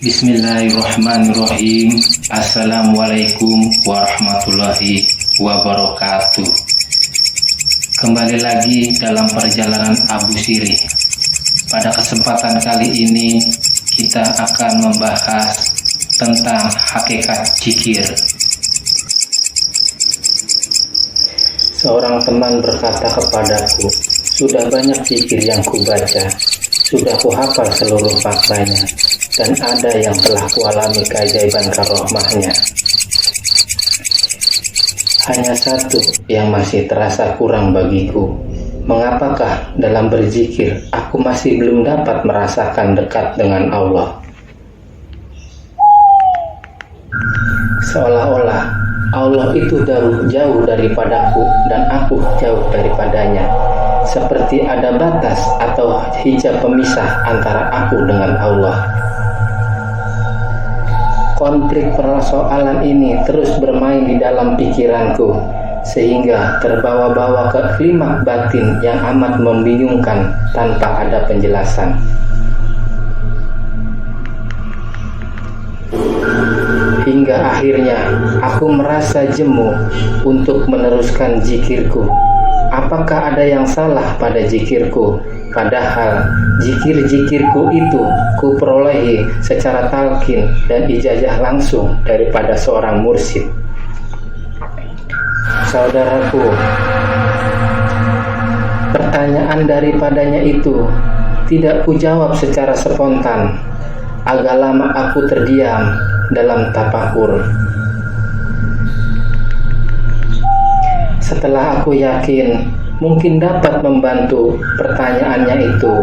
Bismillahirrahmanirrahim. Assalamualaikum warahmatullahi wabarakatuh. Kembali lagi dalam perjalanan Abu Sirih. Pada kesempatan kali ini kita akan membahas tentang hakikat zikir. Seorang teman berkata kepadaku, sudah banyak zikir yang kubaca, sudah kuhafal seluruh maknanya, dan ada yang telah kualami keajaiban karohmahnya. Hanya satu yang masih terasa kurang bagiku. Mengapakah dalam berzikir aku masih belum dapat merasakan dekat dengan Allah? Seolah-olah Allah itu jauh daripadaku dan aku jauh daripadanya. Seperti ada batas atau hijab pemisah antara aku dengan Allah. Konflik persoalan ini terus bermain di dalam pikiranku, sehingga terbawa-bawa ke klimaks batin yang amat membingungkan tanpa ada penjelasan. Hingga akhirnya aku merasa jemu untuk meneruskan zikirku. Apakah ada yang salah pada zikirku? Padahal zikir-zikirku itu kuperolehi secara talqin dan ijazah langsung daripada seorang mursyid. Saudaraku, pertanyaan daripadanya itu tidak kujawab secara spontan. Agak lama aku terdiam dalam tafakur. Setelah aku yakin mungkin dapat membantu pertanyaannya itu,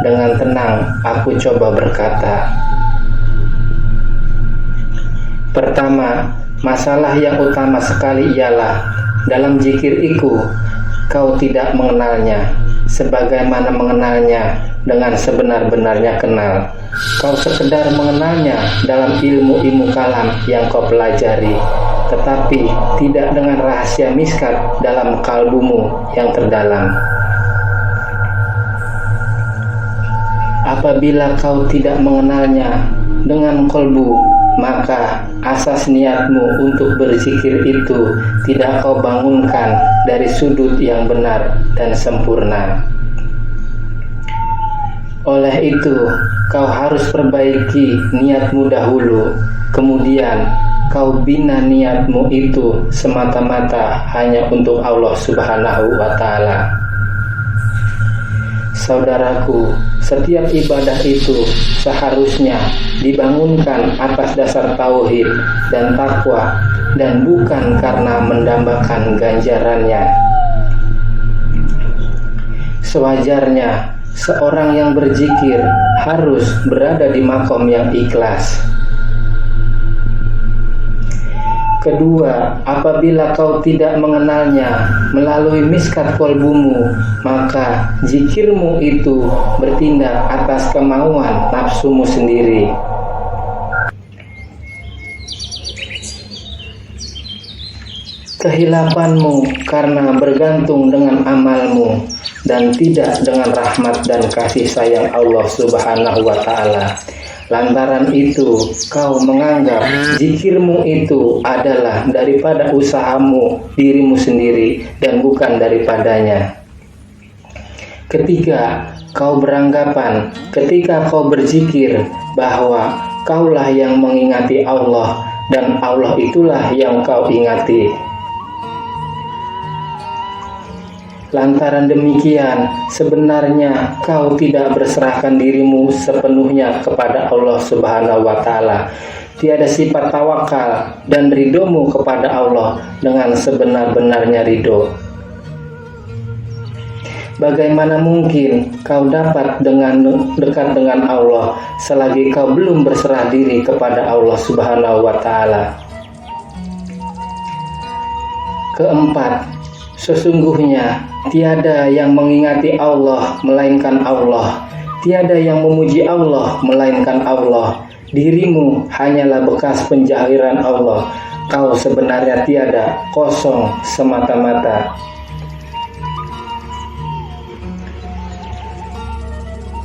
dengan tenang aku coba berkata. Pertama, masalah yang utama sekali ialah dalam zikir itu kau tidak mengenalnya sebagaimana mengenalnya dengan sebenar-benarnya kenal. Kau sekedar mengenalnya dalam ilmu-ilmu kalam yang kau pelajari, tetapi tidak dengan rahasia miskat dalam kalbumu yang terdalam. Apabila kau tidak mengenalnya dengan kalbu, maka asas niatmu untuk berzikir itu tidak kau bangunkan dari sudut yang benar dan sempurna. Oleh itu, kau harus perbaiki niatmu dahulu, kemudian kau bina niatmu itu semata-mata hanya untuk Allah Subhanahu wa Ta'ala. Saudaraku, setiap ibadah itu seharusnya dibangunkan atas dasar tauhid dan takwa, dan bukan karena mendambakan ganjarannya. Sewajarnya seorang yang berzikir harus berada di makom yang ikhlas. Kedua, apabila kau tidak mengenalnya melalui miskat kolbumu, maka zikirmu itu bertindak atas kemauan nafsumu sendiri. Kehilafanmu karena bergantung dengan amalmu dan tidak dengan rahmat dan kasih sayang Allah Subhanahu wa Ta'ala. Lantaran itu kau menganggap zikirmu itu adalah daripada usahamu dirimu sendiri dan bukan daripadanya. Ketiga, kau beranggapan ketika kau berzikir bahwa kaulah yang mengingati Allah dan Allah itulah yang kau ingati. Lantaran demikian, sebenarnya kau tidak berserahkan dirimu sepenuhnya kepada Allah Subhanahu wa Ta'ala. Tiada sifat tawakal dan ridomu kepada Allah dengan sebenar-benarnya ridho. Bagaimana mungkin kau dapat dekat dengan Allah selagi kau belum berserah diri kepada Allah Subhanahu wa Ta'ala? Keempat, sesungguhnya tiada yang mengingati Allah melainkan Allah. Tiada yang memuji Allah melainkan Allah. Dirimu hanyalah bekas penjahiran Allah. Kau sebenarnya tiada, kosong semata-mata.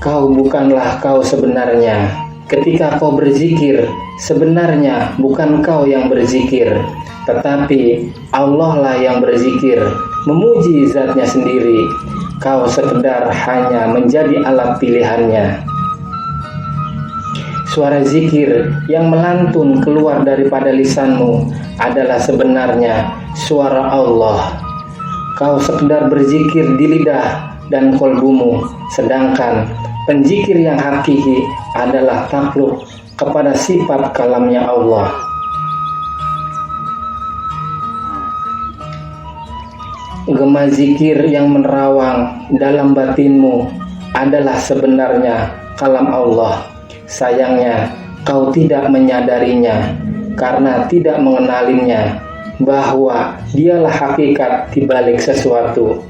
Kau bukanlah kau sebenarnya. ketika kau berzikir, sebenarnya bukan kau yang berzikir, tetapi Allah lah yang berzikir, memuji zatnya sendiri. Kau sekedar hanya menjadi alat pilihannya. Suara zikir yang melantun keluar daripada lisanmu adalah sebenarnya suara Allah. Kau sekedar berzikir di lidah dan kolbumu, sedangkan penzikir yang hakiki adalah takluk kepada sifat kalamnya Allah. Gema zikir yang menerawang dalam batinmu adalah sebenarnya kalam Allah. Sayangnya kau tidak menyadarinya karena tidak mengenalinya bahwa dialah hakikat di balik sesuatu.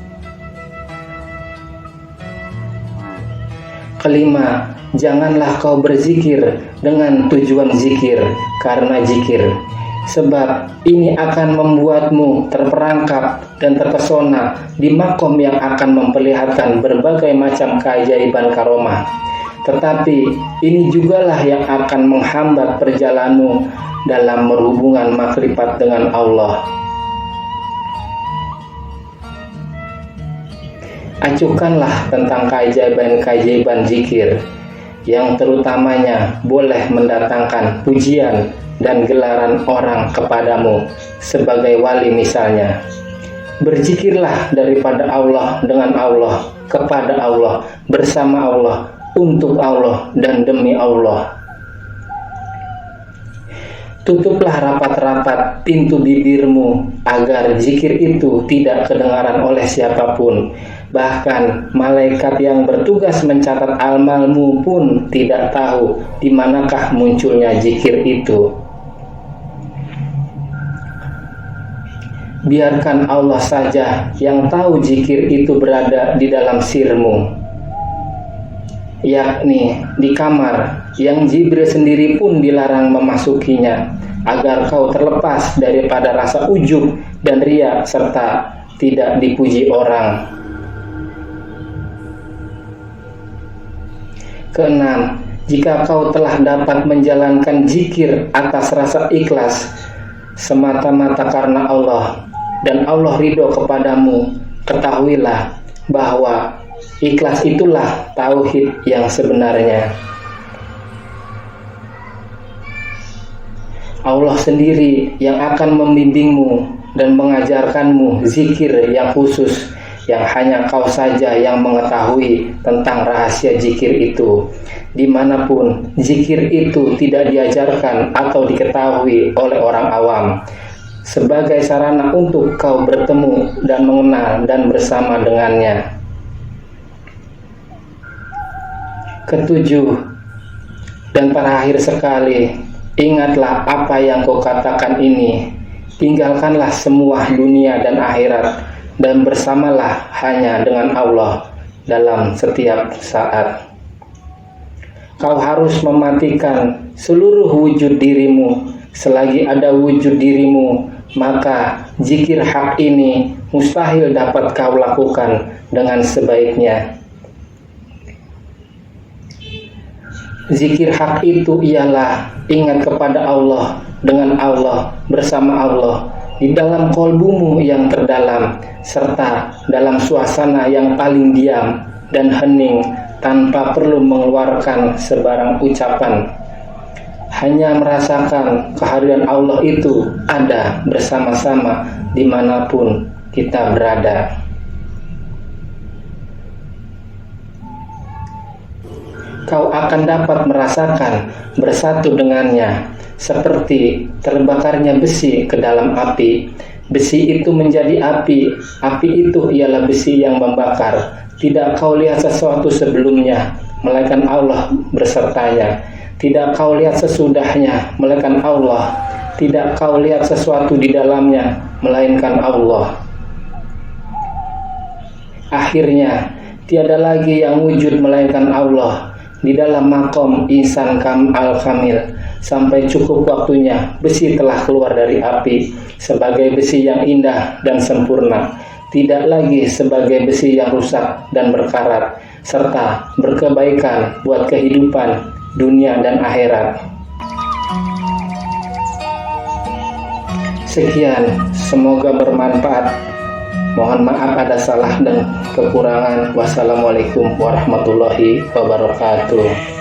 Kelima, janganlah kau berzikir dengan tujuan zikir karena zikir, sebab ini akan membuatmu terperangkap dan terpesona di makom yang akan memperlihatkan berbagai macam keajaiban karomah. Tetapi ini jugalah yang akan menghambat perjalananmu dalam berhubungan makrifat dengan Allah. Acuhkanlah tentang keajaiban-keajaiban zikir yang terutamanya boleh mendatangkan pujian dan gelaran orang kepadamu sebagai wali misalnya. Berzikirlah daripada Allah, dengan Allah, kepada Allah, bersama Allah, untuk Allah dan demi Allah. Tutuplah rapat-rapat pintu bibirmu agar zikir itu tidak kedengaran oleh siapapun. Bahkan malaikat yang bertugas mencatat amalmu pun tidak tahu di manakah munculnya zikir itu. Biarkan Allah saja yang tahu zikir itu berada di dalam sirmu, yakni di kamar yang Jibril sendiri pun dilarang memasukinya, agar kau terlepas daripada rasa ujub dan riya serta tidak dipuji orang. Keenam, jika kau telah dapat menjalankan zikir atas rasa ikhlas semata-mata karena Allah dan Allah ridho kepadamu, ketahuilah bahwa ikhlas itulah tauhid yang sebenarnya. Allah sendiri yang akan membimbingmu dan mengajarkanmu zikir yang khusus, yang hanya kau saja yang mengetahui tentang rahasia zikir itu. Dimanapun zikir itu tidak diajarkan atau diketahui oleh orang awam, sebagai sarana untuk kau bertemu dan mengenal dan bersama dengannya. Ketujuh dan terakhir sekali, ingatlah apa yang kau katakan ini. Tinggalkanlah semua dunia dan akhirat dan bersamalah hanya dengan Allah dalam setiap saat. Kau harus mematikan seluruh wujud dirimu. Selagi ada wujud dirimu, maka zikir hak ini mustahil dapat kau lakukan dengan sebaiknya. Zikir hak itu ialah ingat kepada Allah, dengan Allah, bersama Allah, di dalam kolbumu yang terdalam, serta dalam suasana yang paling diam dan hening tanpa perlu mengeluarkan sebarang ucapan. Hanya merasakan kehadiran Allah itu ada bersama-sama dimanapun kita berada. Kau akan dapat merasakan bersatu dengannya, seperti terbakarnya besi ke dalam api. Besi itu menjadi api, api itu ialah besi yang membakar. Tidak kau lihat sesuatu sebelumnya, melainkan Allah bersertanya. Tidak kau lihat sesudahnya, melainkan Allah. Tidak kau lihat sesuatu di dalamnya, melainkan Allah. Akhirnya, tiada lagi yang wujud melainkan Allah. Di dalam makom insan al-kamil, sampai cukup waktunya besi telah keluar dari api sebagai besi yang indah dan sempurna, tidak lagi sebagai besi yang rusak dan berkarat serta berkebaikan buat kehidupan dunia dan akhirat. Sekian, semoga bermanfaat. Mohon maaf ada salah dan kekurangan. Wassalamualaikum warahmatullahi wabarakatuh.